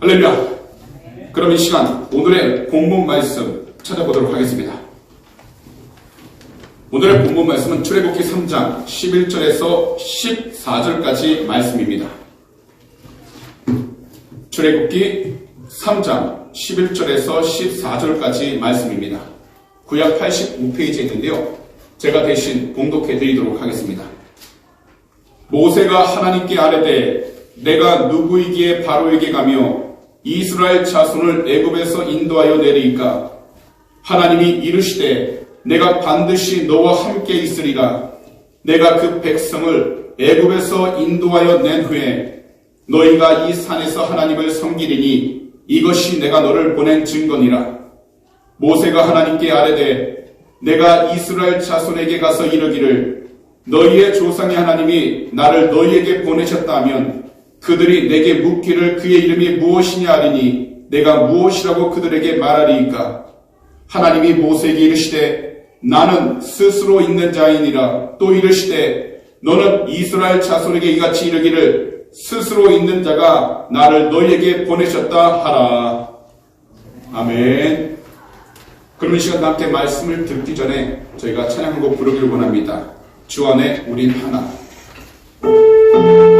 할렐루야. 그럼 이 시간 오늘의 본문 말씀 찾아보도록 하겠습니다. 오늘의 본문 말씀은 출애굽기 3장 11절에서 14절까지 말씀입니다. 출애굽기 3장 11절에서 14절까지 말씀입니다. 구약 85페이지에 있는데요. 제가 대신 봉독해 드리도록 하겠습니다. 모세가 하나님께 아뢰되 내가 누구이기에 바로에게 가며 이스라엘 자손을 애굽에서 인도하여 내리이까? 하나님이 이르시되 내가 반드시 너와 함께 있으리라. 내가 그 백성을 애굽에서 인도하여 낸 후에 너희가 이 산에서 하나님을 섬기리니 이것이 내가 너를 보낸 증거니라. 모세가 하나님께 아뢰되 내가 이스라엘 자손에게 가서 이르기를 너희의 조상의 하나님이 나를 너희에게 보내셨다 하면 그들이 내게 묻기를 그의 이름이 무엇이냐 하리니 내가 무엇이라고 그들에게 말하리이까? 하나님이 모세에게 이르시되 나는 스스로 있는 자이니라. 또 이르시되 너는 이스라엘 자손에게 이같이 이르기를 스스로 있는 자가 나를 너희에게 보내셨다 하라. 아멘. 그럼 이 시간 함께 말씀을 듣기 전에 저희가 찬양 한 곡 부르기를 원합니다. 주 안에 우린 하나. Oh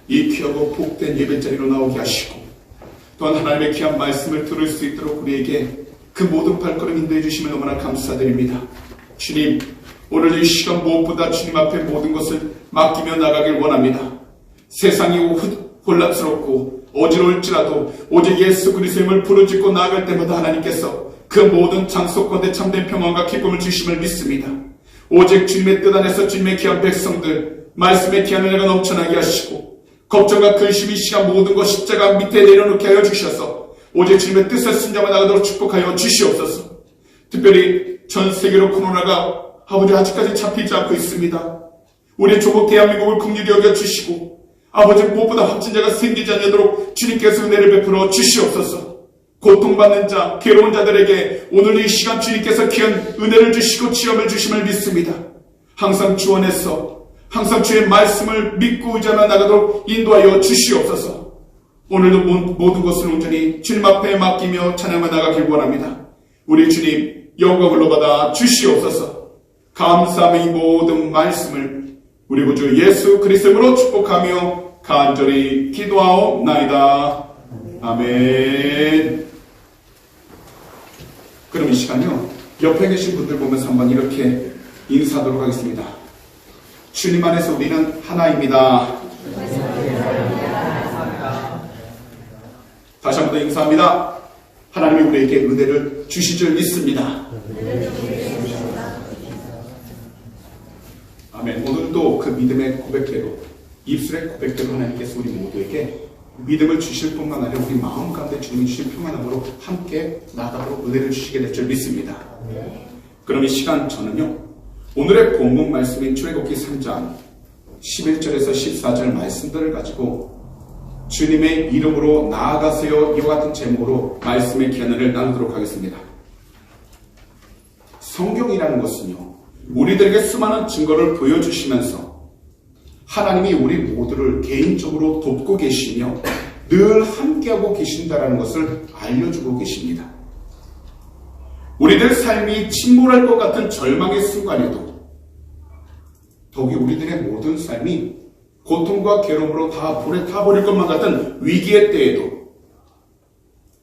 이 귀하고 복된 예배자리로 나오게 하시고 또한 하나님의 귀한 말씀을 들을 수 있도록 우리에게 그 모든 발걸음 인도해 주시면 너무나 감사드립니다. 주님, 오늘 이 시간 무엇보다 주님 앞에 모든 것을 맡기며 나가길 원합니다. 세상이 혼란스럽고 어지러울지라도 오직 예수 그리스도의 이름을 부르짖고 나아갈 때마다 하나님께서 그 모든 장소권대 참된 평안과 기쁨을 주심을 믿습니다. 오직 주님의 뜻 안에서 주님의 귀한 백성들 말씀의 귀한 은혜가 넘쳐나게 하시고 걱정과 근심이 시간 모든 것 십자가 밑에 내려놓게 하여 주셔서 오직 주님의 뜻을 순종하며 나가도록 축복하여 주시옵소서. 특별히 전 세계로 코로나가 아버지 아직까지 잡히지 않고 있습니다. 우리 조국 대한민국을 긍휼히 여겨 주시고 아버지 무엇보다 확진자가 생기지 않도록 주님께서 은혜를 베풀어 주시옵소서. 고통받는 자, 괴로운 자들에게 오늘 이 시간 주님께서 귀한 은혜를 주시고 지엄을 주심을 믿습니다. 항상 주 안에서 항상 주의 말씀을 믿고 의지하며 나가도록 인도하여 주시옵소서. 오늘도 모든 것을 온전히 주님 앞에 맡기며 찬양하며 나가길 원합니다. 우리 주님 영광을 받아 주시옵소서. 감사하며 이 모든 말씀을 우리 구주 예수 그리스도로 축복하며 간절히 기도하옵나이다. 아멘. 그럼 이 시간요, 옆에 계신 분들 보면서 한번 이렇게 인사하도록 하겠습니다. 주님 안에서 우리는 하나입니다. 다시 한번 더 인사합니다. 하나님이 우리에게 은혜를 주실 줄 믿습니다. 아멘. 오늘도 그 믿음의 고백대로, 입술의 고백대로 하나님께서 우리 모두에게 믿음을 주실 뿐만 아니라 우리 마음 가운데 주님이 주신 평안함으로 함께 나아가도록 은혜를 주시게 될 줄 믿습니다. 그럼 이 시간 저는요, 오늘의 본문 말씀인 출애굽기 3장 11절에서 14절 말씀들을 가지고 주님의 이름으로 나아가세요 이와 같은 제목으로 말씀의 기한을 나누도록 하겠습니다. 성경이라는 것은요, 우리들에게 수많은 증거를 보여주시면서 하나님이 우리 모두를 개인적으로 돕고 계시며 늘 함께하고 계신다는 것을 알려주고 계십니다. 우리들 삶이 침몰할 것 같은 절망의 순간에도 더욱이 우리들의 모든 삶이 고통과 괴로움으로 다 불에 타버릴 것만 같은 위기의 때에도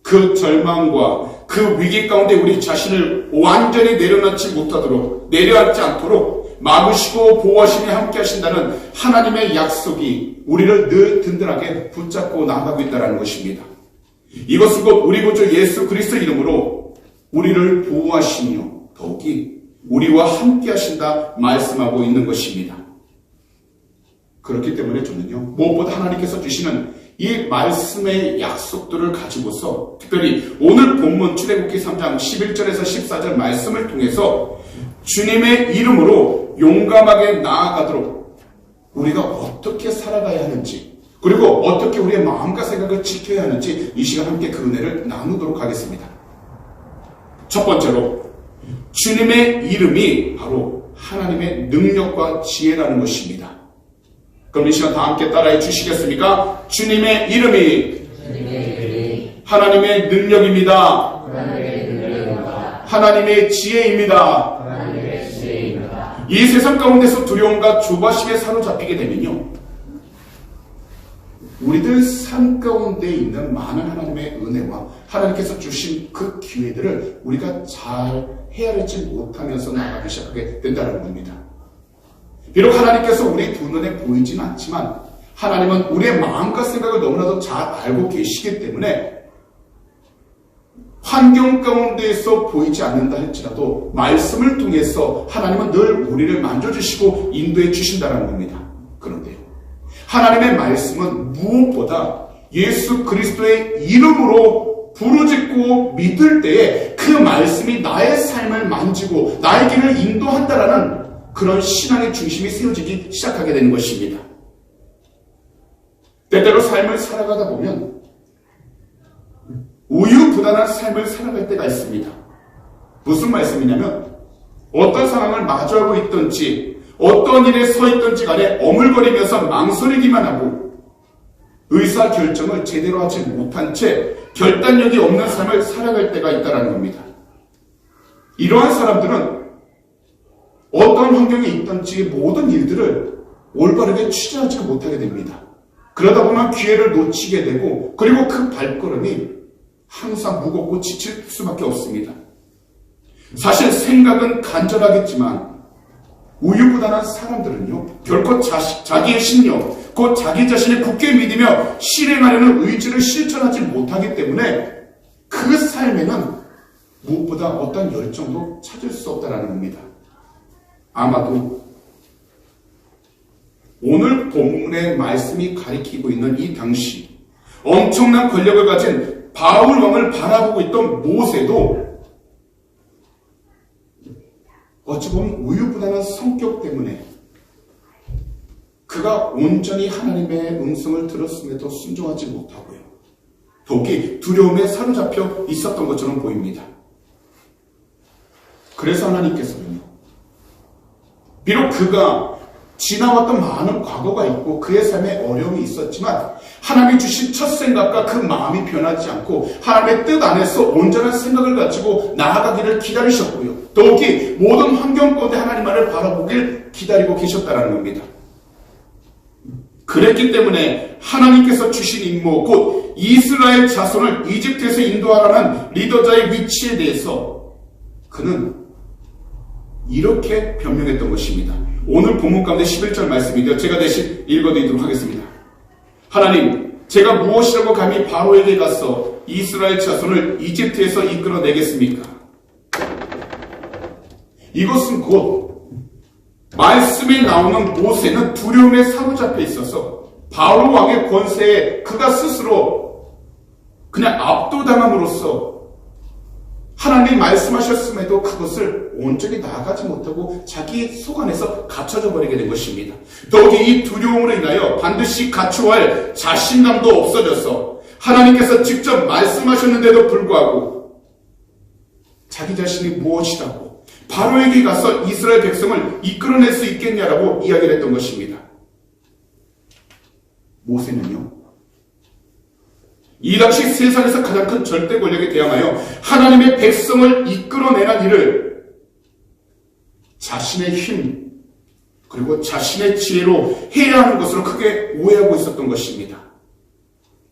그 절망과 그 위기 가운데 우리 자신을 완전히 내려앉지 않도록 막으시고 보호하시며 함께 하신다는 하나님의 약속이 우리를 늘 든든하게 붙잡고 나아가고 있다는 것입니다. 이것은 곧 우리 구주 예수 그리스도 이름으로 우리를 보호하시며 더욱이 우리와 함께 하신다 말씀하고 있는 것입니다. 그렇기 때문에 저는요, 무엇보다 하나님께서 주시는 이 말씀의 약속들을 가지고서 특별히 오늘 본문 출애굽기 3장 11절에서 14절 말씀을 통해서 주님의 이름으로 용감하게 나아가도록 우리가 어떻게 살아가야 하는지, 그리고 어떻게 우리의 마음과 생각을 지켜야 하는지 이 시간 함께 그 은혜를 나누도록 하겠습니다. 첫 번째로 주님의 이름이 바로 하나님의 능력과 지혜라는 것입니다. 그럼 이 시간 다 함께 따라해 주시겠습니까? 주님의 이름이 하나님의 능력입니다. 하나님의 지혜입니다. 이 세상 가운데서 두려움과 조바심에 사로잡히게 되면요, 우리들 삶 가운데 있는 많은 하나님의 은혜와 하나님께서 주신 그 기회들을 우리가 잘 헤아리지 못하면서 나가기 시작하게 된다는 겁니다. 비록 하나님께서 우리 두 눈에 보이진 않지만 하나님은 우리의 마음과 생각을 너무나도 잘 알고 계시기 때문에 환경 가운데에서 보이지 않는다 할지라도 말씀을 통해서 하나님은 늘 우리를 만져주시고 인도해 주신다는 겁니다. 그런데요, 하나님의 말씀은 무엇보다 예수 그리스도의 이름으로 부르짖고 믿을 때에 그 말씀이 나의 삶을 만지고 나의 길을 인도한다라는 그런 신앙의 중심이 세워지기 시작하게 되는 것입니다. 때때로 삶을 살아가다 보면 우유부단한 삶을 살아갈 때가 있습니다. 무슨 말씀이냐면 어떤 상황을 마주하고 있든지 어떤 일에 서 있든지 간에 어물거리면서 망설이기만 하고 의사결정을 제대로 하지 못한 채 결단력이 없는 삶을 살아갈 때가 있다는 겁니다. 이러한 사람들은 어떤 환경에 있든지 모든 일들을 올바르게 취재하지 못하게 됩니다. 그러다 보면 기회를 놓치게 되고 그리고 그 발걸음이 항상 무겁고 지칠 수밖에 없습니다. 사실 생각은 간절하겠지만 우유부단한 사람들은요 결코 자기의 신념 곧 자기 자신을 굳게 믿으며 실행하려는 의지를 실천하지 못하기 때문에 그 삶에는 무엇보다 어떤 열정도 찾을 수 없다는 겁니다. 아마도 오늘 본문의 말씀이 가리키고 있는 이 당시 엄청난 권력을 가진 바울 왕을 바라보고 있던 모세도 어찌 보면 우유부단한 성격 때문에 그가 온전히 하나님의 음성을 들었음에도 순종하지 못하고요. 더욱이 두려움에 사로잡혀 있었던 것처럼 보입니다. 그래서 하나님께서는요. 비록 그가 지나왔던 많은 과거가 있고 그의 삶에 어려움이 있었지만 하나님이 주신 첫 생각과 그 마음이 변하지 않고 하나님의 뜻 안에서 온전한 생각을 가지고 나아가기를 기다리셨고요. 더욱이 모든 환경 가운데 하나님만을 바라보길 기다리고 계셨다는 겁니다. 그랬기 때문에 하나님께서 주신 임무 곧 이스라엘 자손을 이집트에서 인도하라는 리더자의 위치에 대해서 그는 이렇게 변명했던 것입니다. 오늘 본문 가운데 11절 말씀인데요. 제가 대신 읽어드리도록 하겠습니다. 하나님, 제가 무엇이라고 감히 바로에게 가서 이스라엘 자손을 이집트에서 이끌어내겠습니까? 이것은 곧 말씀에 나오는 모세는 두려움에 사로잡혀 있어서 바로 왕의 권세에 그가 스스로 그냥 압도당함으로써 하나님이 말씀하셨음에도 그것을 온전히 나아가지 못하고 자기 속 안에서 갇혀져 버리게 된 것입니다. 더욱이 이 두려움으로 인하여 반드시 갖춰야 할 자신감도 없어져서 하나님께서 직접 말씀하셨는데도 불구하고 자기 자신이 무엇이라고 바로에게 가서 이스라엘 백성을 이끌어낼 수 있겠냐라고 이야기를 했던 것입니다. 모세는요. 이 당시 세상에서 가장 큰 절대 권력에 대항하여 하나님의 백성을 이끌어내는 일을 자신의 힘 그리고 자신의 지혜로 해야 하는 것으로 크게 오해하고 있었던 것입니다.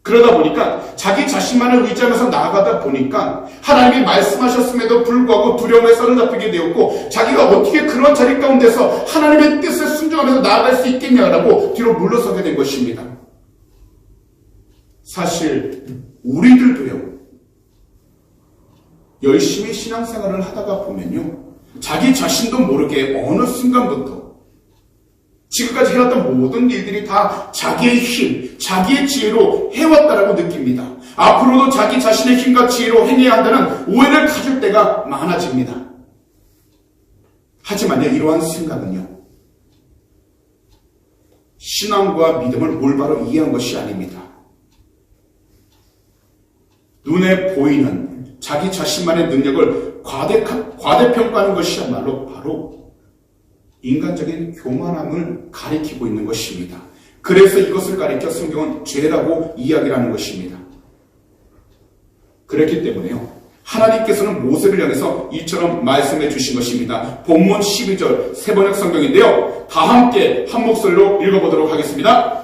그러다 보니까 자기 자신만을 의지하면서 나아가다 보니까 하나님이 말씀하셨음에도 불구하고 두려움에 사로잡히게 되었고 자기가 어떻게 그런 자리 가운데서 하나님의 뜻을 순종하면서 나아갈 수 있겠냐라고 뒤로 물러서게 된 것입니다. 사실 우리들도요 열심히 신앙생활을 하다가 보면요 자기 자신도 모르게 어느 순간부터 지금까지 해왔던 모든 일들이 다 자기의 힘, 자기의 지혜로 해왔다라고 느낍니다. 앞으로도 자기 자신의 힘과 지혜로 행해야 한다는 오해를 가질 때가 많아집니다. 하지만요 이러한 생각은요 신앙과 믿음을 올바로 이해한 것이 아닙니다. 눈에 보이는 자기 자신만의 능력을 과대평가하는 것이야말로 바로 인간적인 교만함을 가리키고 있는 것입니다. 그래서 이것을 가리켜 성경은 죄라고 이야기를 하는 것입니다. 그렇기 때문에요. 하나님께서는 모세를 향해서 이처럼 말씀해 주신 것입니다. 본문 12절 세번역 성경인데요. 다 함께 한 목소리로 읽어보도록 하겠습니다.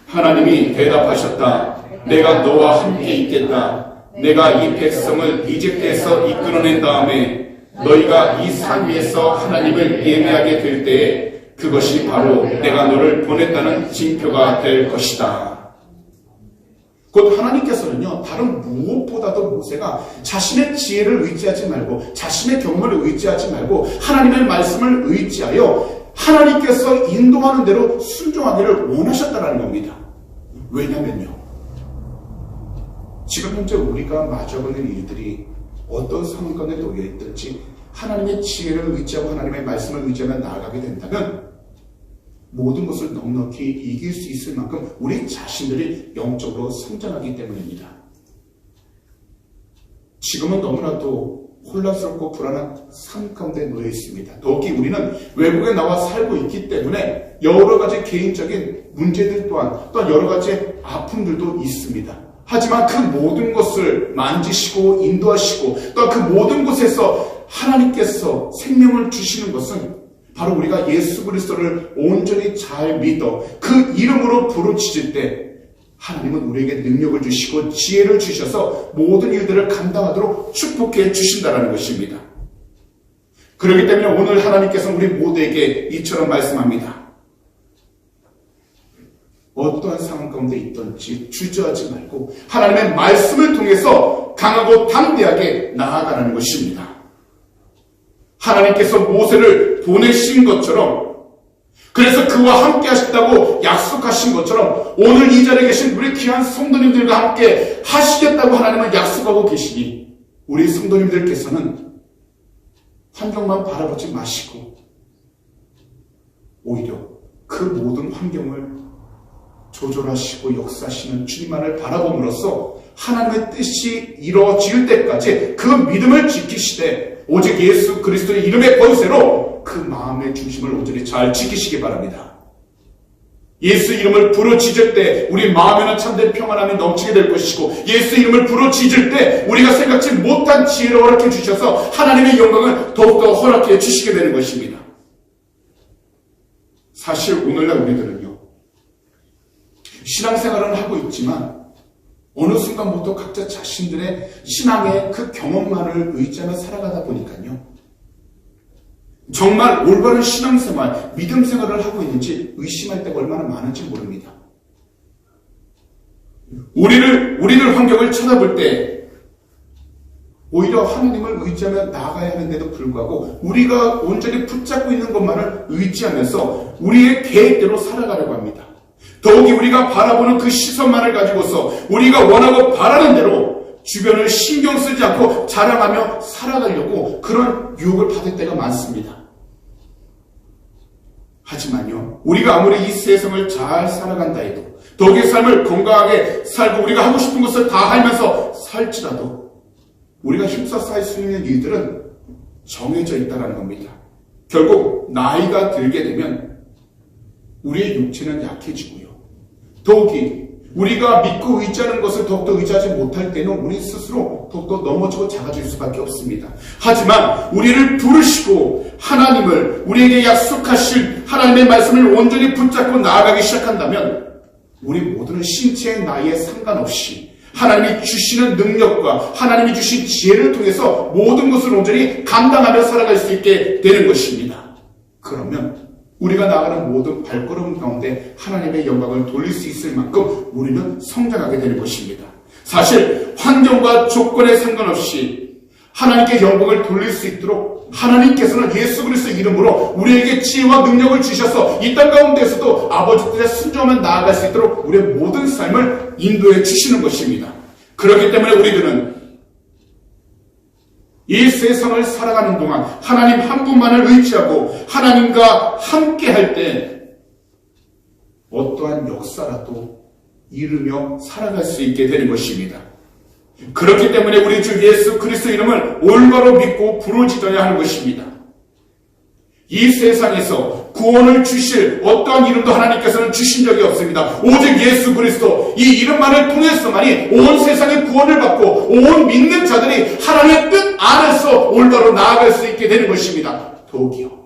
하나님이 대답하셨다. 내가 너와 함께 있겠다. 내가 이 백성을 이집트에서 이끌어낸 다음에 너희가 이 산 위에서 하나님을 예배하게 될 때에 그것이 바로 내가 너를 보냈다는 징표가 될 것이다. 곧 하나님께서는요 다른 무엇보다도 모세가 자신의 지혜를 의지하지 말고 자신의 경험을 의지하지 말고 하나님의 말씀을 의지하여 하나님께서 인도하는 대로 순종하기를 원하셨다는 겁니다. 왜냐면요 지금 현재 우리가 마주하는 일들이 어떤 상황 가운데 놓여 있든지 하나님의 지혜를 의지하고 하나님의 말씀을 의지하며 나아가게 된다면 모든 것을 넉넉히 이길 수 있을 만큼 우리 자신들이 영적으로 성장하기 때문입니다. 지금은 너무나도 혼란스럽고 불안한 삶 가운데 놓여 있습니다. 더욱이 우리는 외국에 나와 살고 있기 때문에 여러 가지 개인적인 문제들 또한 또 여러 가지 아픔들도 있습니다. 하지만 그 모든 것을 만지시고 인도하시고 또 그 모든 곳에서 하나님께서 생명을 주시는 것은 바로 우리가 예수 그리스도를 온전히 잘 믿어 그 이름으로 부르짖을 때 하나님은 우리에게 능력을 주시고 지혜를 주셔서 모든 일들을 감당하도록 축복해 주신다는 것입니다. 그렇기 때문에 오늘 하나님께서는 우리 모두에게 이처럼 말씀합니다. 어떠한 상황 가운데 있든지 주저하지 말고 하나님의 말씀을 통해서 강하고 담대하게 나아가라는 것입니다. 하나님께서 모세를 보내신 것처럼, 그래서 그와 함께 하신다고 약속하신 것처럼 오늘 이 자리에 계신 우리 귀한 성도님들과 함께 하시겠다고 하나님은 약속하고 계시니 우리 성도님들께서는 환경만 바라보지 마시고 오히려 그 모든 환경을 조절하시고 역사하시는 주님만을 바라봄으로써 하나님의 뜻이 이루어질 때까지 그 믿음을 지키시되 오직 예수 그리스도의 이름의 권세로 그 마음의 중심을 온전히 잘 지키시기 바랍니다. 예수 이름을 부르짖을 때 우리 마음에는 참된 평안함이 넘치게 될 것이고, 예수 이름을 부르짖을 때 우리가 생각지 못한 지혜를 허락해 주셔서 하나님의 영광을 더욱더 허락해 주시게 되는 것입니다. 사실 오늘날 우리들은요, 신앙생활은 하고 있지만 어느 순간부터 각자 자신들의 신앙의 그 경험만을 의지하며 살아가다 보니까요, 정말 올바른 신앙생활, 믿음생활을 하고 있는지 의심할 때가 얼마나 많은지 모릅니다. 우리들 환경을 쳐다볼 때 오히려 하나님을 의지하며 나아가야 하는데도 불구하고 우리가 온전히 붙잡고 있는 것만을 의지하면서 우리의 계획대로 살아가려고 합니다. 더욱이 우리가 바라보는 그 시선만을 가지고서 우리가 원하고 바라는 대로 주변을 신경 쓰지 않고 자랑하며 살아가려고 그런 유혹을 받을 때가 많습니다. 하지만요, 우리가 아무리 이 세상을 잘 살아간다 해도, 더욱이 삶을 건강하게 살고 우리가 하고 싶은 것을 다 하면서 살지라도 우리가 힘써서 할 수 있는 일들은 정해져 있다는 겁니다. 결국 나이가 들게 되면 우리의 육체는 약해지고요, 더욱이 우리가 믿고 의지하는 것을 더욱더 의지하지 못할 때는 우리 스스로 더욱더 넘어지고 작아질 수밖에 없습니다. 하지만 우리를 부르시고 하나님을 우리에게 약속하실 하나님의 말씀을 온전히 붙잡고 나아가기 시작한다면 우리 모두는 신체의 나이에 상관없이 하나님이 주시는 능력과 하나님이 주신 지혜를 통해서 모든 것을 온전히 감당하며 살아갈 수 있게 되는 것입니다. 그러면 우리가 나아가는 모든 발걸음 가운데 하나님의 영광을 돌릴 수 있을 만큼 우리는 성장하게 되는 것입니다. 사실 환경과 조건에 상관없이 하나님께 영광을 돌릴 수 있도록 하나님께서는 예수 그리스도 이름으로 우리에게 지혜와 능력을 주셔서 이 땅 가운데서도 아버지 뜻에 순종하며 나아갈 수 있도록 우리의 모든 삶을 인도해 주시는 것입니다. 그렇기 때문에 우리들은 이 세상을 살아가는 동안 하나님 한 분만을 의지하고 하나님과 함께 할 때 어떠한 역사라도 이루며 살아갈 수 있게 되는 것입니다. 그렇기 때문에 우리 주 예수 그리스도 이름을 올바로 믿고 부르짖어야 하는 것입니다. 이 세상에서 구원을 주실 어떠한 이름도 하나님께서는 주신 적이 없습니다. 오직 예수 그리스도 이 이름만을 통해서만이 온 세상의 구원을 받고 온 믿는 자들이 하나님의 뜻 안에서 올바로 나아갈 수 있게 되는 것입니다. 더욱이요,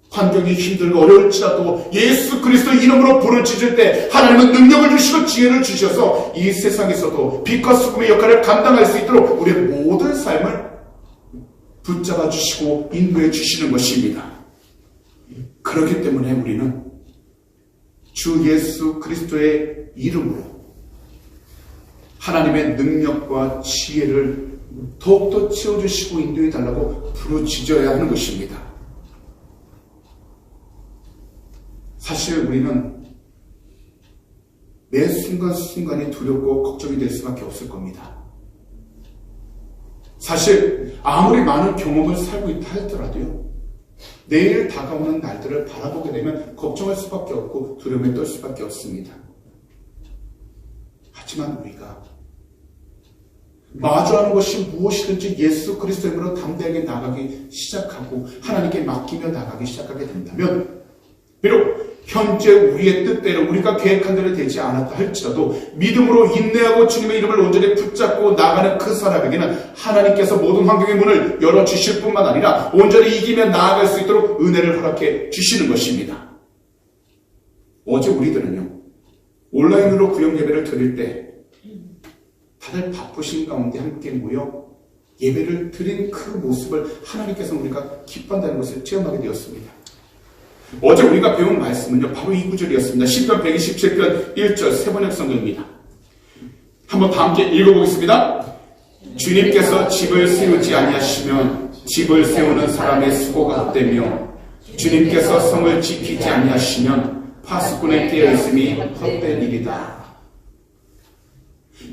환경이 힘들고 어려울지라도 예수 그리스도 이름으로 부르짖을 때 하나님은 능력을 주시고 지혜를 주셔서 이 세상에서도 빛과 소금의 역할을 감당할 수 있도록 우리의 모든 삶을 붙잡아 주시고 인도해 주시는 것입니다. 그렇기 때문에 우리는 주 예수 그리스도의 이름으로 하나님의 능력과 지혜를 더욱더 채워주시고 인도해 달라고 부르짖어야 하는 것입니다. 사실 우리는 매 순간순간이 두렵고 걱정이 될 수밖에 없을 겁니다. 사실 아무리 많은 경험을 살고 있다 할지라도요, 내일 다가오는 날들을 바라보게 되면 걱정할 수밖에 없고 두려움에 떨 수밖에 없습니다. 하지만 우리가 마주하는 것이 무엇이든지 예수 그리스도의 이름으로 담대하게 나가기 시작하고 하나님께 맡기며 나가기 시작하게 된다면, 비록 현재 우리의 뜻대로 우리가 계획한 대로 되지 않았다 할지라도 믿음으로 인내하고 주님의 이름을 온전히 붙잡고 나가는 그 사람에게는 하나님께서 모든 환경의 문을 열어주실 뿐만 아니라 온전히 이기며 나아갈 수 있도록 은혜를 허락해 주시는 것입니다. 어제 우리들은요, 온라인으로 구역 예배를 드릴 때 다들 바쁘신 가운데 함께 모여 예배를 드린 그 모습을 하나님께서 우리가 기뻐한다는 것을 체험하게 되었습니다. 어제 우리가 배운 말씀은요, 바로 이 구절이었습니다. 시편 127편 1절 세 번역 성경입니다. 한번 다 함께 읽어보겠습니다. 주님께서 집을 세우지 아니하시면 집을 세우는 사람의 수고가 헛되며 주님께서 성을 지키지 아니하시면 파수꾼의 깨어있음이 헛된 일이다.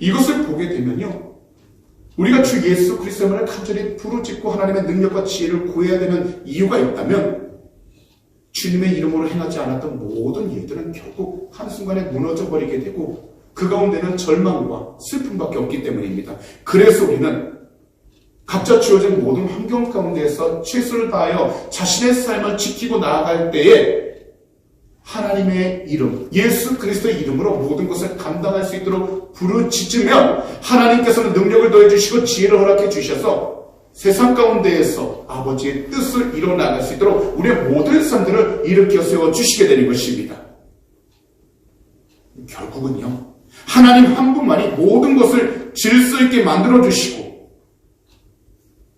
이것을 보게 되면요, 우리가 주 예수 그리스도를 간절히 부르짖고 하나님의 능력과 지혜를 구해야 되는 이유가 있다면 주님의 이름으로 행하지 않았던 모든 일들은 결국 한순간에 무너져버리게 되고 그 가운데는 절망과 슬픔밖에 없기 때문입니다. 그래서 우리는 각자 주어진 모든 환경 가운데에서 최선을 다하여 자신의 삶을 지키고 나아갈 때에 하나님의 이름, 예수 그리스도의 이름으로 모든 것을 감당할 수 있도록 부르짖으면 하나님께서는 능력을 더해주시고 지혜를 허락해 주셔서 세상 가운데에서 아버지의 뜻을 이뤄나갈 수 있도록 우리의 모든 삶들을 일으켜 세워주시게 되는 것입니다. 결국은요, 하나님 한 분만이 모든 것을 질서 있게 만들어주시고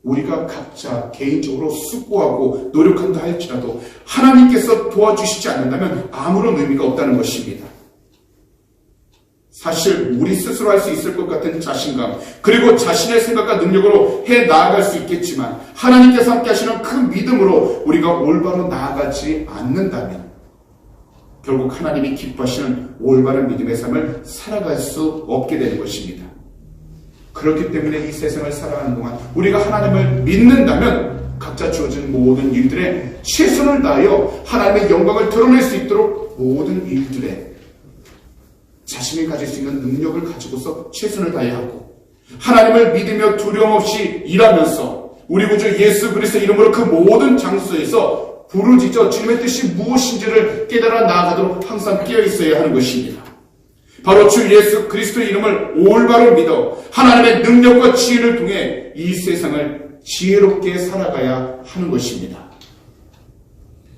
우리가 각자 개인적으로 수고하고 노력한다 할지라도 하나님께서 도와주시지 않는다면 아무런 의미가 없다는 것입니다. 사실 우리 스스로 할 수 있을 것 같은 자신감, 그리고 자신의 생각과 능력으로 해 나아갈 수 있겠지만 하나님께서 함께 하시는 그 믿음으로 우리가 올바로 나아가지 않는다면 결국 하나님이 기뻐하시는 올바른 믿음의 삶을 살아갈 수 없게 되는 것입니다. 그렇기 때문에 이 세상을 살아가는 동안 우리가 하나님을 믿는다면 각자 주어진 모든 일들에 최선을 다하여 하나님의 영광을 드러낼 수 있도록 모든 일들에 자신이 가질 수 있는 능력을 가지고서 최선을 다해야 하고 하나님을 믿으며 두려움 없이 일하면서 우리 구주 예수 그리스도 이름으로 그 모든 장소에서 부르짖어 주님의 뜻이 무엇인지를 깨달아 나아가도록 항상 깨어 있어야 하는 것입니다. 바로 주 예수 그리스도의 이름을 올바로 믿어 하나님의 능력과 지혜를 통해 이 세상을 지혜롭게 살아가야 하는 것입니다.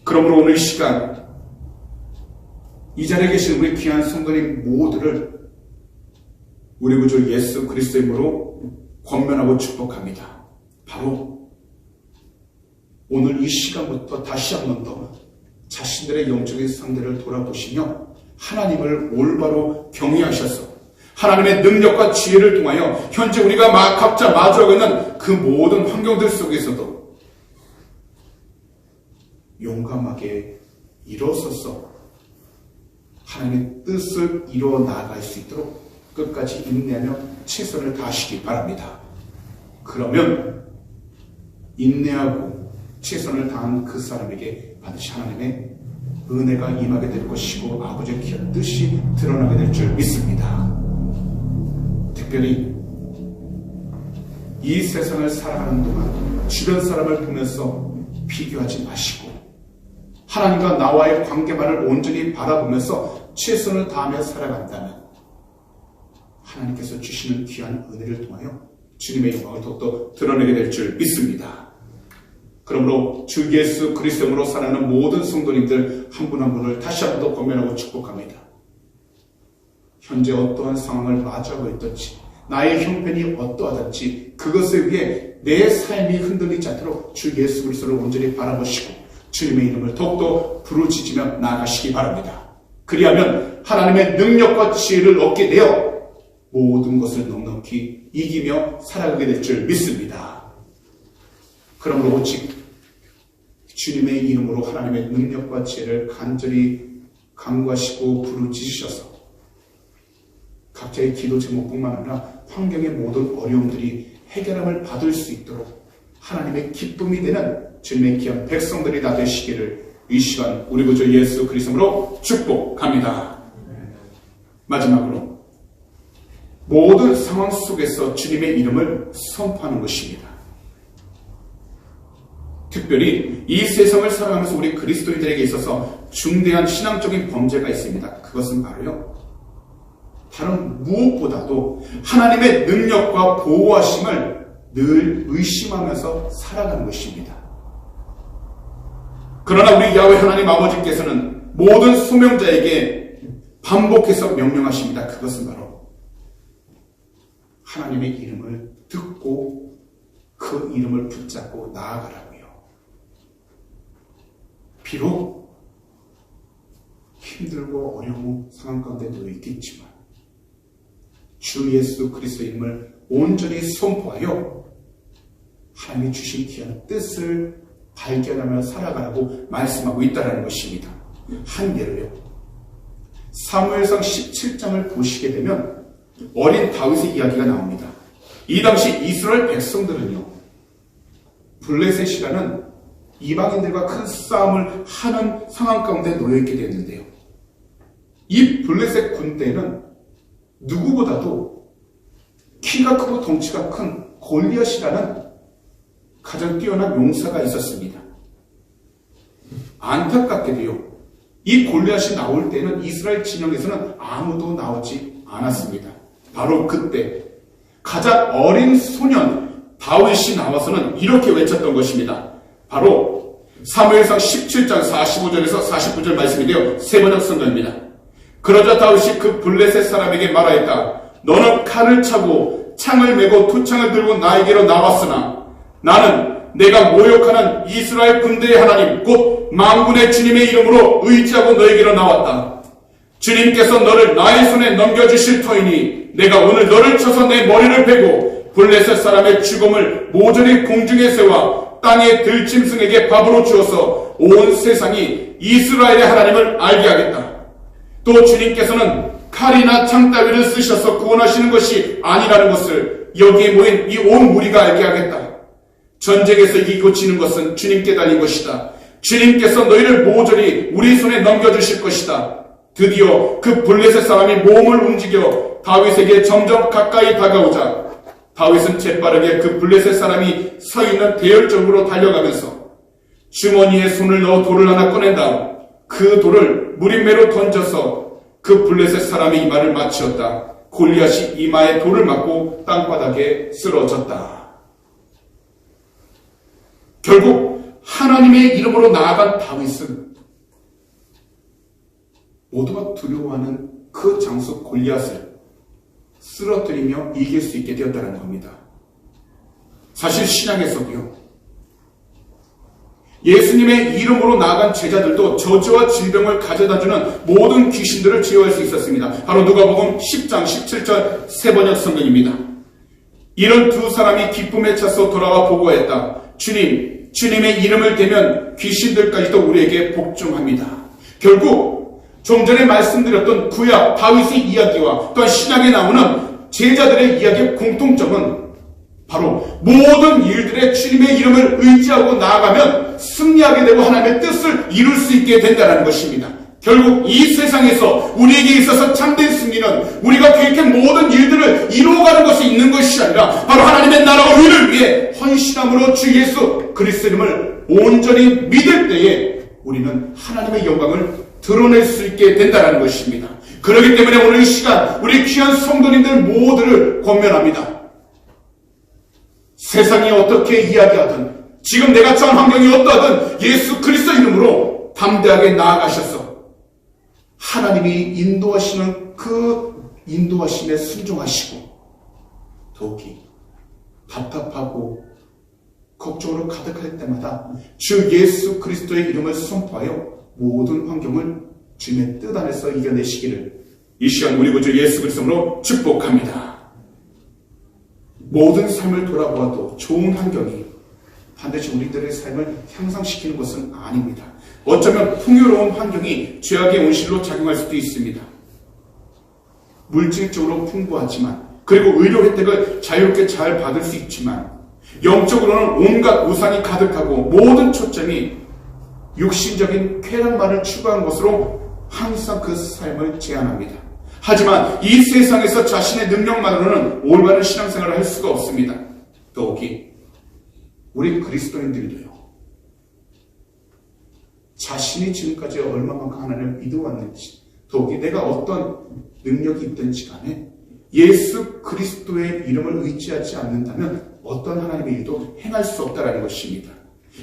그러므로 오늘 이 시간 이 자리에 계신 우리 귀한 성도님 모두를 우리 구주 예수 그리스도의 이름으로 권면하고 축복합니다. 바로 오늘 이 시간부터 다시 한 번 더 자신들의 영적인 상태를 돌아보시며 하나님을 올바로 경외하셔서 하나님의 능력과 지혜를 통하여 현재 우리가 각자 마주하고 있는 그 모든 환경들 속에서도 용감하게 일어서서 하나님의 뜻을 이루어 나아갈 수 있도록 끝까지 인내하며 최선을 다하시기 바랍니다. 그러면 인내하고 최선을 다한 그 사람에게 반드시 하나님의 은혜가 임하게 될 것이고 아버지의 귀한 뜻이 드러나게 될 줄 믿습니다. 특별히 이 세상을 살아가는 동안 주변 사람을 보면서 비교하지 마시고 하나님과 나와의 관계만을 온전히 바라보면서 최선을 다하며 살아간다면 하나님께서 주시는 귀한 은혜를 통하여 주님의 영광을 더욱더 드러내게 될 줄 믿습니다. 그러므로 주 예수 그리스도로 살아가는 모든 성도님들 한 분 한 분을 다시 한 번 더 권면하고 축복합니다. 현재 어떠한 상황을 맞이하고 있든지 나의 형편이 어떠하든지 그것에 위해 내 삶이 흔들리지 않도록 주 예수 그리스도를 온전히 바라보시고 주님의 이름을 더욱더 부르짖으며 나아가시기 바랍니다. 그리하면 하나님의 능력과 지혜를 얻게 되어 모든 것을 넉넉히 이기며 살아가게 될 줄 믿습니다. 그러므로 오직 주님의 이름으로 하나님의 능력과 지혜를 간절히 간구하시고 부르짖으셔서 각자의 기도 제목뿐만 아니라 환경의 모든 어려움들이 해결함을 받을 수 있도록 하나님의 기쁨이 되는 주님의 귀한 백성들이 다 되시기를 이 시간 우리 구주 예수 그리스도로 축복합니다. 마지막으로 모든 상황 속에서 주님의 이름을 선포하는 것입니다. 특별히 이 세상을 살아가면서 우리 그리스도인들에게 있어서 중대한 신앙적인 범죄가 있습니다. 그것은 바로요, 다른 무엇보다도 하나님의 능력과 보호하심을 늘 의심하면서 살아가는 것입니다. 그러나 우리 야훼 하나님 아버지께서는 모든 소명자에게 반복해서 명령하십니다. 그것은 바로 하나님의 이름을 듣고 그 이름을 붙잡고 나아가라고요. 비록 힘들고 어려운 상황 가운데 놓여 있겠지만 주 예수 그리스도의 이름을 온전히 선포하여 하나님이 주신 귀한 뜻을 발견하며 살아가라고 말씀하고 있다는 것입니다. 한 예로요. 사무엘상 17장을 보시게 되면 어린 다윗의 이야기가 나옵니다. 이 당시 이스라엘 백성들은요, 블레셋이라는 이방인들과 큰 싸움을 하는 상황 가운데 놓여있게 되었는데요. 이 블레셋 군대는 누구보다도 키가 크고 덩치가 큰 골리앗이라는 가장 뛰어난 용사가 있었습니다. 안타깝게도요, 이 골리앗이 나올 때는 이스라엘 진영에서는 아무도 나오지 않았습니다. 바로 그때 가장 어린 소년 다윗이 나와서는 이렇게 외쳤던 것입니다. 바로 사무엘상 17장 45절에서 49절 말씀인데요. 세번역 성경입니다. 그러자 다윗이 그 블레셋 사람에게 말하였다. 너는 칼을 차고 창을 메고 투창을 들고 나에게로 나왔으나 나는 내가 모욕하는 이스라엘 군대의 하나님 곧 만군의 주님의 이름으로 의지하고 너에게로 나왔다. 주님께서 너를 나의 손에 넘겨주실 터이니 내가 오늘 너를 쳐서 내 머리를 베고 블레셋 사람의 죽음을 모조리 공중에 세워 땅의 들짐승에게 밥으로 주어서 온 세상이 이스라엘의 하나님을 알게 하겠다. 또 주님께서는 칼이나 창 따위를 쓰셔서 구원하시는 것이 아니라는 것을 여기에 모인 이 온 무리가 알게 하겠다. 전쟁에서 이기고 지는 것은 주님께 달린 것이다. 주님께서 너희를 모조리 우리 손에 넘겨주실 것이다. 드디어 그 블레셋 사람이 몸을 움직여 다윗에게 점점 가까이 다가오자 다윗은 재빠르게 그 블레셋 사람이 서 있는 대열쪽으로 달려가면서 주머니에 손을 넣어 돌을 하나 꺼낸 다음 그 돌을 무림매로 던져서 그 블레셋 사람의 이마를 맞추었다. 골리앗이 이마에 돌을 맞고 땅바닥에 쓰러졌다. 결국 하나님의 이름으로 나아간 다윗은 모두가 두려워하는 그 장수 골리앗을 쓰러뜨리며 이길 수 있게 되었다는 겁니다. 사실 신약에서도요, 예수님의 이름으로 나아간 제자들도 저주와 질병을 가져다주는 모든 귀신들을 제어할 수 있었습니다. 바로 누가복음 10장 17절 세번역 성경입니다. 이런 두 사람이 기쁨에 차서 돌아와 보고했다. 주님의 이름을 대면 귀신들까지도 우리에게 복종합니다. 결국 좀 전에 말씀드렸던 구약 다윗의 이야기와 또한 신약에 나오는 제자들의 이야기의 공통점은 바로 모든 일들에 주님의 이름을 의지하고 나아가면 승리하게 되고 하나님의 뜻을 이룰 수 있게 된다는 것입니다. 결국 이 세상에서 우리에게 있어서 참된 승리는 우리가 계획한 모든 일들을 이루어가는 것이 있는 것이 아니라 바로 하나님의 나라와 의를 위해 헌신함으로 주 예수 그리스도 이름을 온전히 믿을 때에 우리는 하나님의 영광을 드러낼 수 있게 된다는 것입니다. 그렇기 때문에 오늘 이 시간 우리 귀한 성도님들 모두를 권면합니다. 세상이 어떻게 이야기하든 지금 내가 처한 환경이 어떠하든 예수 그리스도 이름으로 담대하게 나아가셔서 하나님이 인도하시는 그 인도하심에 순종하시고 더욱이 답답하고 걱정으로 가득할 때마다 주 예수 그리스도의 이름을 선포하여 모든 환경을 주님의 뜻 안에서 이겨내시기를 이 시간 우리 구주 예수 그리스도로 축복합니다. 모든 삶을 돌아보아도 좋은 환경이 반드시 우리들의 삶을 향상시키는 것은 아닙니다. 어쩌면 풍요로운 환경이 죄악의 온실로 작용할 수도 있습니다. 물질적으로 풍부하지만 그리고 의료 혜택을 자유롭게 잘 받을 수 있지만 영적으로는 온갖 우상이 가득하고 모든 초점이 육신적인 쾌락만을 추구한 것으로 항상 그 삶을 제한합니다. 하지만 이 세상에서 자신의 능력만으로는 올바른 신앙생활을 할 수가 없습니다. 더욱이 우리 그리스도인들도요, 자신이 지금까지 얼마만큼 하나님을 믿어왔는지, 더욱이 내가 어떤 능력이 있든지 간에 예수 그리스도의 이름을 의지하지 않는다면 어떤 하나님의 일도 행할 수 없다는 것입니다.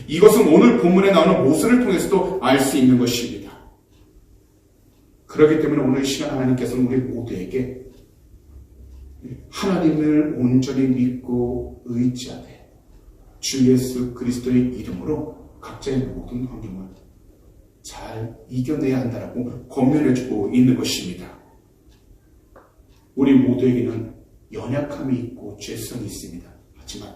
이것은 오늘 본문에 나오는 모세를 통해서도 알 수 있는 것입니다. 그렇기 때문에 오늘 이 시간 하나님께서는 우리 모두에게 하나님을 온전히 믿고 의지하되 주 예수 그리스도의 이름으로 각자의 모든 환경을 잘 이겨내야 한다라고 권면해주고 있는 것입니다. 우리 모두에게는 연약함이 있고 죄성이 있습니다. 하지만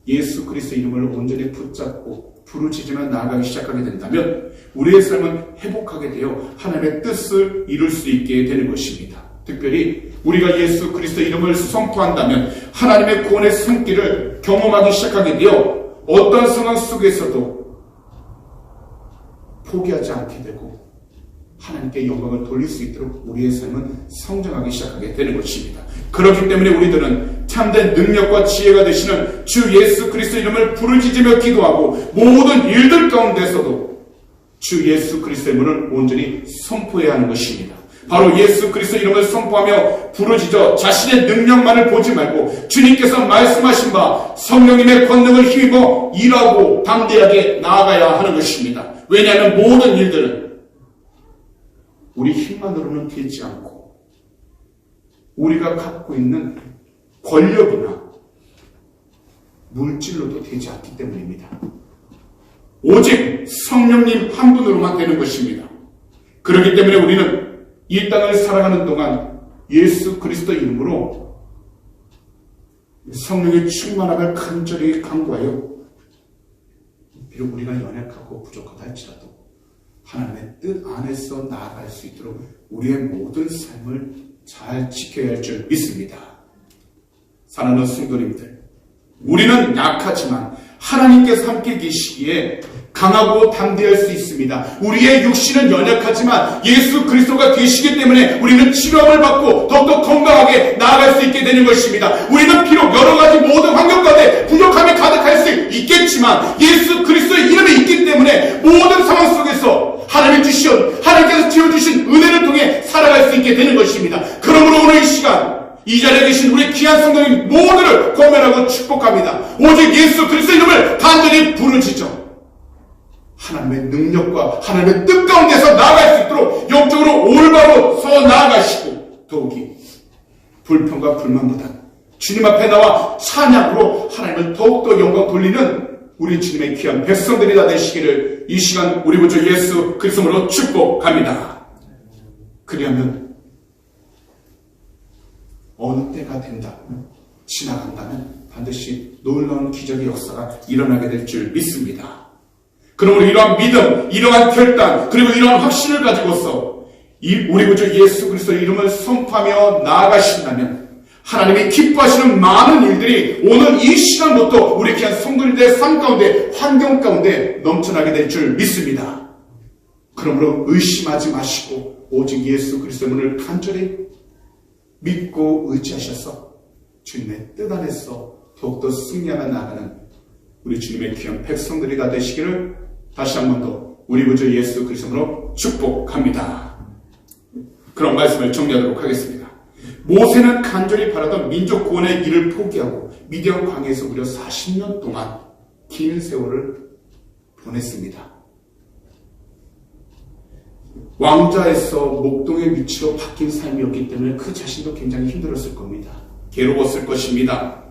예수 그리스도의 이름을 온전히 붙잡고 부르짖으며 나아가기 시작하게 된다면 우리의 삶은 회복하게 되어 하나님의 뜻을 이룰 수 있게 되는 것입니다. 특별히 우리가 예수 그리스도의 이름을 선포한다면 하나님의 구원의 손길을 경험하기 시작하게 되어 어떤 상황 속에서도 포기하지 않게 되고 하나님께 영광을 돌릴 수 있도록 우리의 삶은 성장하기 시작하게 되는 것입니다. 그렇기 때문에 우리들은 참된 능력과 지혜가 되시는 주 예수 그리스도 이름을 부르짖으며 기도하고 모든 일들 가운데서도 주 예수 그리스도의 이름을 온전히 선포해야 하는 것입니다. 바로 예수 그리스도 이름을 선포하며 부르짖어 자신의 능력만을 보지 말고 주님께서 말씀하신 바 성령님의 권능을 힘입어 일하고 담대하게 나아가야 하는 것입니다. 왜냐하면 모든 일들은 우리 힘만으로는 되지 않고 우리가 갖고 있는 권력이나 물질로도 되지 않기 때문입니다. 오직 성령님 한 분으로만 되는 것입니다. 그렇기 때문에 우리는 이 땅을 살아가는 동안 예수 그리스도 이름으로 성령의 충만함을 간절히 간구하여 비록 우리가 연약하고 부족하다 할지라도 하나님의 뜻 안에서 나아갈 수 있도록 우리의 모든 삶을 잘 지켜야 할 줄 믿습니다. 사랑하는 성도님들, 우리는 약하지만 하나님께서 함께 계시기에 강하고 담대할 수 있습니다. 우리의 육신은 연약하지만 예수 그리스도가 계시기 때문에 우리는 치료함을 받고 더욱더 건강하게 나아갈 수 있게 되는 것입니다. 우리는 비록 여러 가지 모든 환경 가운데 부족함이 가득할 수 있겠지만 예수 그리스도의 이름이 있기 때문에 모든 상황 속에서 하나님께서 지어주신 은혜를 통해 살아갈 수 있게 되는 것입니다. 그러므로 오늘 이 시간 이 자리에 계신 우리 귀한 성도님 모두를 권면하고 축복합니다. 오직 예수 그리스도의 이름을 간절히 부르짖어 하나님의 능력과 하나님의 뜻 가운데서 나아갈 수 있도록 영적으로 올바로 서 나아가시고 더욱이 불평과 불만보다 주님 앞에 나와 찬양으로 하나님을 더욱더 영광 돌리는 우리 주님의 귀한 백성들이 다 되시기를 이 시간 우리 구주 예수 그리스도로 축복합니다. 그리하면 어느 때가 된다 지나간다면 반드시 놀라운 기적의 역사가 일어나게 될 줄 믿습니다. 그러므로 이러한 믿음, 이러한 결단, 그리고 이러한 확신을 가지고서 우리 구주 예수 그리스도의 이름을 선포하며 나아가신다면 하나님이 기뻐하시는 많은 일들이 오늘 이 시간부터 우리 귀한 성도님들의 삶 가운데, 환경 가운데 넘쳐나게 될 줄 믿습니다. 그러므로 의심하지 마시고 오직 예수 그리스도의 문을 간절히 믿고 의지하셔서 주님의 뜻 안에서 더욱더 승리하며 나아가는 우리 주님의 귀한 백성들이 다 되시기를 다시 한 번 더 우리 구주 예수 그리스도로 축복합니다. 그런 말씀을 정리하도록 하겠습니다. 모세는 간절히 바라던 민족 구원의 일을 포기하고 미디안 광야에서 무려 40년 동안 긴 세월을 보냈습니다. 왕좌에서 목동의 위치로 바뀐 삶이었기 때문에 그 자신도 굉장히 힘들었을 겁니다. 괴로웠을 것입니다.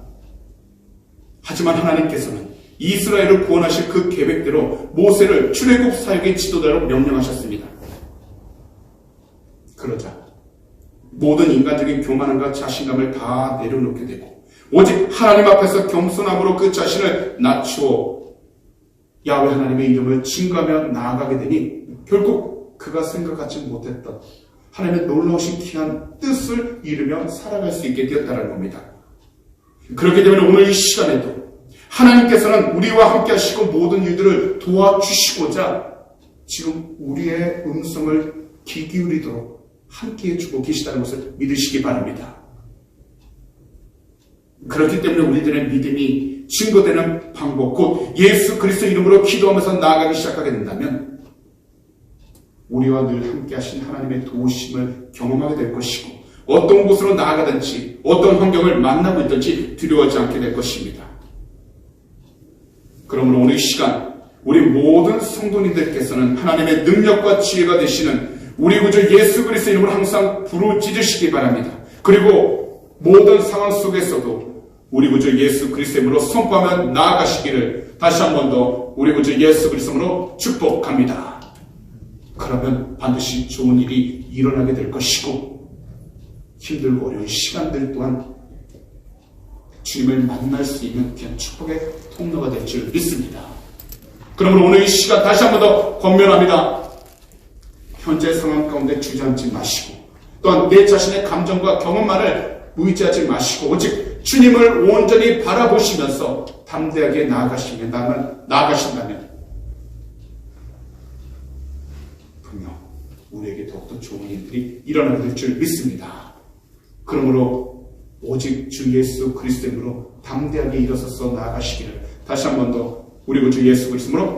하지만 하나님께서는 이스라엘을 구원하실 그 계획대로 모세를 출애굽 사역의 지도자로 명령하셨습니다. 그러자 모든 인간적인 교만함과 자신감을 다 내려놓게 되고 오직 하나님 앞에서 겸손함으로 그 자신을 낮추어 야훼 하나님의 이름을 증거하며 나아가게 되니 결국 그가 생각하지 못했던 하나님의 놀라우신 귀한 뜻을 이루며 살아갈 수 있게 되었다는 겁니다. 그렇기 때문에 오늘 이 시간에도 하나님께서는 우리와 함께 하시고 모든 일들을 도와주시고자 지금 우리의 음성을 귀 기울이도록 함께 해주고 계시다는 것을 믿으시기 바랍니다. 그렇기 때문에 우리들의 믿음이 증거되는 방법, 곧 예수 그리스도 이름으로 기도하면서 나아가기 시작하게 된다면 우리와 늘 함께 하신 하나님의 도우심을 경험하게 될 것이고 어떤 곳으로 나아가든지 어떤 환경을 만나고 있든지 두려워하지 않게 될 것입니다. 그러므로 오늘 이 시간 우리 모든 성도님들께서는 하나님의 능력과 지혜가 되시는 우리 구주 예수 그리스도의 이름으로 항상 부르짖으시기 바랍니다. 그리고 모든 상황 속에서도 우리 구주 예수 그리스도의 이름으로 선포하며 나아가시기를 다시 한 번 더 우리 구주 예수 그리스도의 이름으로 축복합니다. 그러면 반드시 좋은 일이 일어나게 될 것이고 힘들고 어려운 시간들 또한 주님을 만날 수 있는 귀한 축복의 통로가 될 줄 믿습니다. 그러므로 오늘 이 시간 다시 한 번 더 권면합니다. 현재 상황 가운데 주저앉지 마시고 또한 내 자신의 감정과 경험만을 무의지하지 마시고 오직 주님을 온전히 바라보시면서 담대하게 나아가신다면 분명 우리에게 더욱더 좋은 일들이 일어나게 될 줄 믿습니다. 그러므로 오직 주 예수 그리스도의 이름으로 담대하게 일어서서 나아가시기를 다시 한 번 더 우리 구주 예수 그리스도로